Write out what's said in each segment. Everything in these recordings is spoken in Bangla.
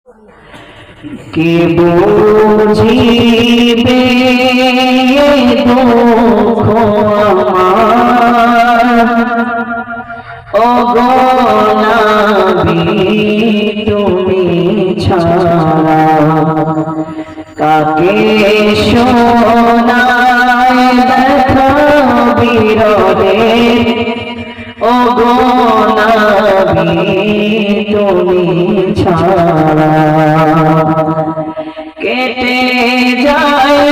কে বুঝিবে দুঃখ আমার ওগো নবী তুমি ছাড়া কাকে শোনায় ব্যথা বিরহে ওগো নবী তুমি ছাড়া কেটে যায়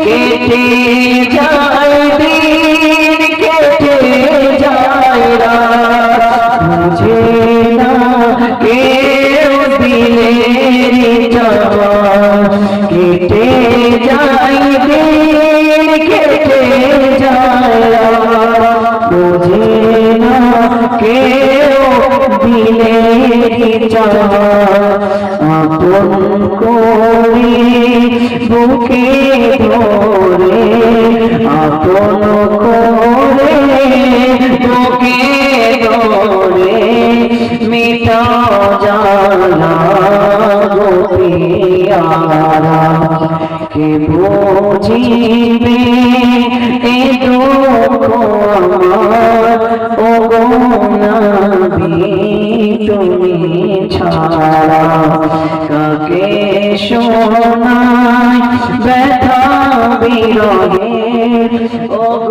কেটে যায় দিন কেটে যায় রাত মুঝে না কেউ দিলের চাওয়া কেটে যায় দিন কেটে যায় রাত মুঝে না কেউ দিলের চাওয়া আপন করে বুকে ধরে আপন করে বুকে ধরে মিটা জানা গোপিয়ারা কে বুঝিবে এ দুঃখ আমার ওগো নবী তুমি ছাড়া কাকে শোনায় ব্যথা বিরহে ওগো